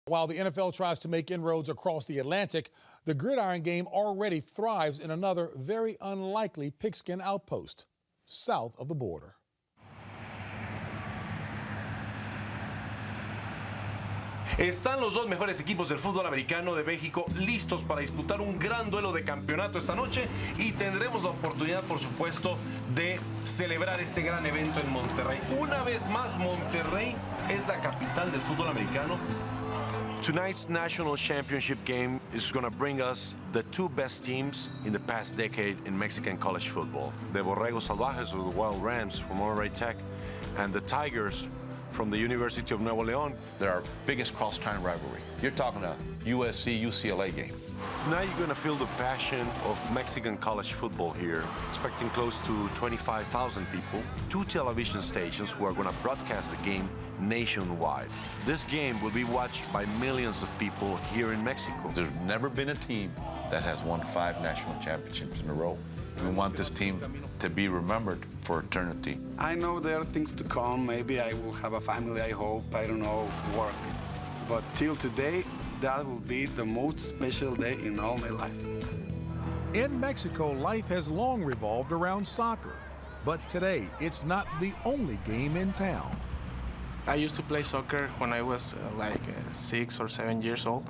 While the NFL tries to make inroads across the Atlantic, the gridiron game already thrives in another very unlikely pigskin outpost, south of the border. Están los dos mejores equipos del fútbol americano de México listos para disputar un gran duelo de campeonato esta noche y tendremos la oportunidad, por supuesto, de celebrar este gran evento en Monterrey. Una vez más, Monterrey es la capital del fútbol americano. Tonight's national championship game is going to bring us the two best teams in the past decade in Mexican college football. The BorreGos Salvajes or the Wild Rams from Monterrey Tech and the Tigers from the University of Nuevo León. They're our biggest cross-town rivalry. You're talking a USC-UCLA game. Now you're going to feel the passion of Mexican college football here, expecting close to 25,000 people, two television stations who are going to broadcast the game nationwide. This game will be watched by millions of people here in Mexico. There's never been a team that has won 5 national championships in a row. We want this team to be remembered for eternity. I know there are things to come. Maybe I will have a family, I hope, I don't know, work. But till today, that will be the most special day in all my life. In Mexico, life has long revolved around soccer, but today it's not the only game in town. I used to play soccer when I was 6 or 7 years old,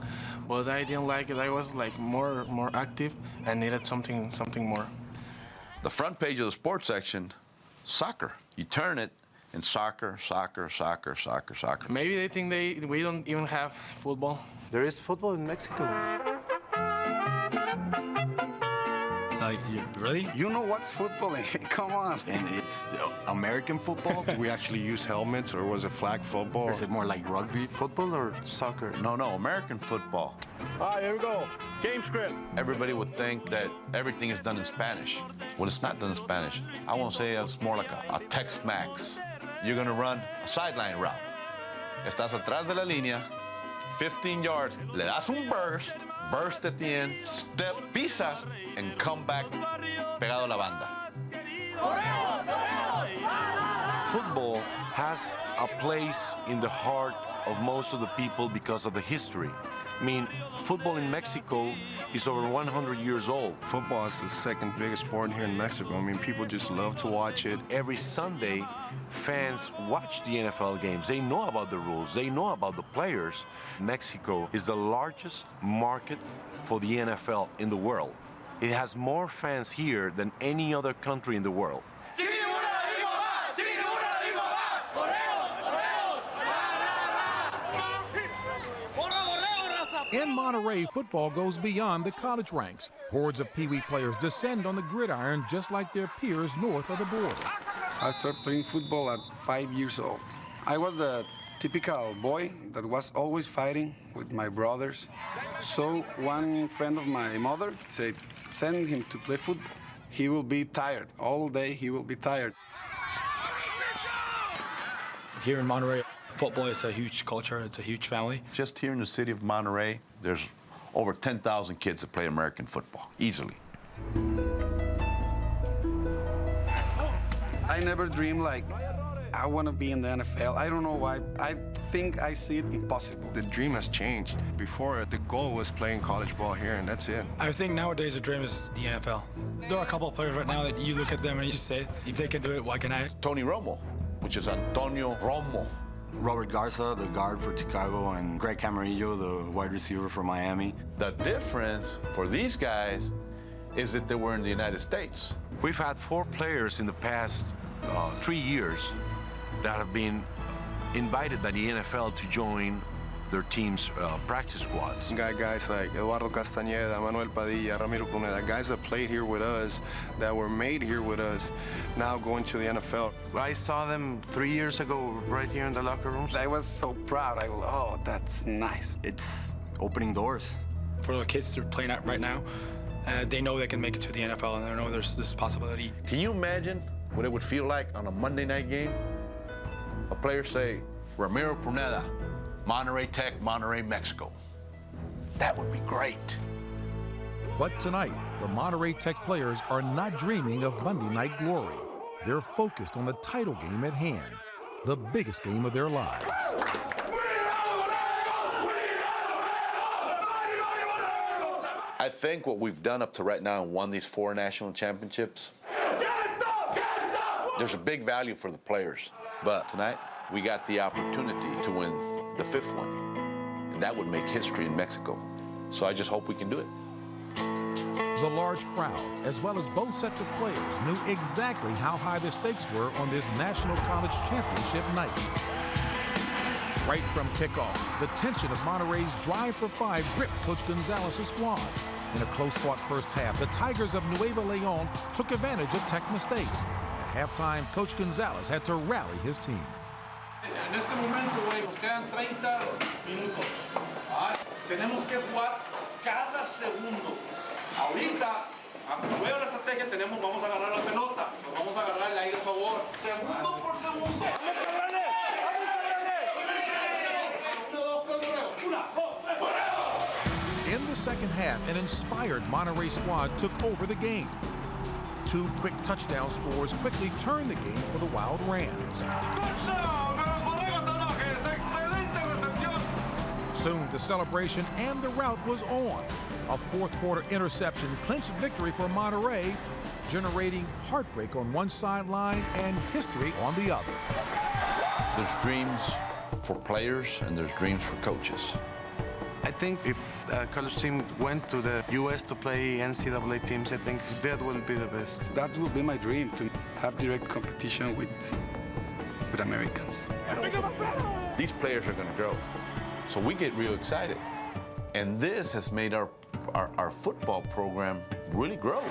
but I didn't like it. I was more active and needed something more. The front page of the sports section, soccer. You turn it, and soccer, soccer, soccer, soccer, soccer. Maybe they think we don't even have football. There is football in Mexico. Really? You know what's football? Come on. And it's American football? Do we actually use helmets, or was it flag football? Or is it more like rugby? Football or soccer? No, American football. All right, here we go. Game script. Everybody would think that everything is done in Spanish. Well, it's not done in Spanish. I won't say it's more like a Tex-Mex. You're gonna run a sideline route. Estás atrás de la línea, 15 yards, le das un burst at the end, step, pisas, and come back pegado a la banda. Football has a place in the heart of most of the people because of the history. I mean, football in Mexico is over 100 years old. Football is the second biggest sport here in Mexico. I mean, people just love to watch it. Every Sunday, fans watch the NFL games. They know about the rules. They know about the players. Mexico is the largest market for the NFL in the world. It has more fans here than any other country in the world. In Monterrey, football goes beyond the college ranks. Hordes of Pee Wee players descend on the gridiron just like their peers north of the border. I started playing football at 5 years old. I was the typical boy that was always fighting with my brothers. So one friend of my mother said, send him to play football. He will be tired. All day he will be tired. Here in Monterrey, football is a huge culture. It's a huge family. Just here in the city of Monterrey, there's over 10,000 kids that play American football, easily. I never dreamed I want to be in the NFL. I don't know why. I think I see it impossible. The dream has changed. Before, the goal was playing college ball here, and that's it. I think nowadays the dream is the NFL. There are a couple of players right now that you look at them and you just say, if they can do it, why can't I? Tony Romo, which is Antonio Romo. Robert Garza, the guard for Chicago, and Greg Camarillo, the wide receiver for Miami. The difference for these guys is that they were in the United States. We've had 4 players in the past 3 years that have been invited by the NFL to join their team's practice squads. Got guys like Eduardo Castañeda, Manuel Padilla, Ramiro Cuneda, guys that played here with us, that were made here with us, now going to the NFL. I saw them 3 years ago right here in the locker rooms. I was so proud. I was, oh, that's nice. It's opening doors. For the kids that are playing out right now, they know they can make it to the NFL, and they know there's this possibility. Can you imagine what it would feel like on a Monday night game? A player say, Ramiro Cuneda, Monterrey Tech, Monterrey, Mexico. That would be great. But tonight, the Monterrey Tech players are not dreaming of Monday night glory. They're focused on the title game at hand, the biggest game of their lives. I think what we've done up to right now and won these 4 national championships, there's a big value for the players. But tonight, we got the opportunity to win the 5th one. And that would make history in Mexico. So I just hope we can do it. The large crowd, as well as both sets of players, knew exactly how high the stakes were on this National College Championship night. Right from kickoff, the tension of Monterrey's drive for 5 gripped Coach Gonzalez's squad. In a close-fought first half, the Tigers of Nuevo León took advantage of tech mistakes. At halftime, Coach Gonzalez had to rally his team. En este momento, güey, nos quedan 30 minutos. Tenemos que jugar cada segundo. Ahorita, veo la estrategia, vamos a agarrar la pelota, nos vamos a agarrar el aire a favor. Segundo por segundo. In the second half, an inspired Monterrey squad took over the game. 2 quick touchdown scores quickly turned the game for the Wild Rams. Soon, the celebration and the rout was on. A fourth-quarter interception clinched victory for Monterrey, generating heartbreak on one sideline and history on the other. There's dreams for players and there's dreams for coaches. I think if a college team went to the U.S. to play NCAA teams, I think that would be the best. That would be my dream, to have direct competition with Americans. These players are going to grow. So we get real excited. And this has made our football program really grow.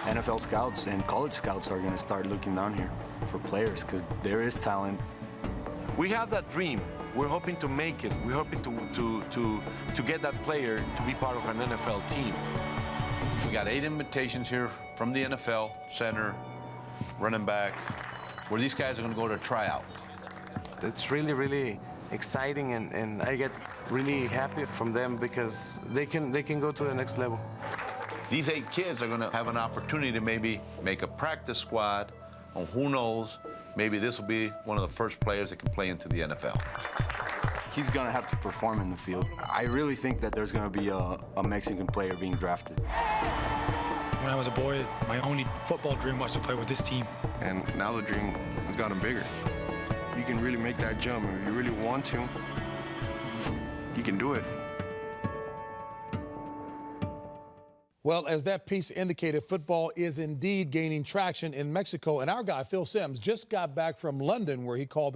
NFL scouts and college scouts are going to start looking down here for players because there is talent. We have that dream. We're hoping to make it. We're hoping to get that player to be part of an NFL team. We got 8 invitations here from the NFL, center, running back, where these guys are going to go to tryout. It's really, really exciting, and I get really happy from them because they can go to the next level. These 8 kids are going to have an opportunity to maybe make a practice squad, or who knows, maybe this will be one of the first players that can play into the NFL. He's going to have to perform in the field. I really think that there's going to be a Mexican player being drafted. When I was a boy, my only football dream was to play with this team. And now the dream has gotten bigger. You can really make that jump. If you really want to, you can do it. Well, as that piece indicated, football is indeed gaining traction in Mexico. And our guy, Phil Simms, just got back from London, where he called the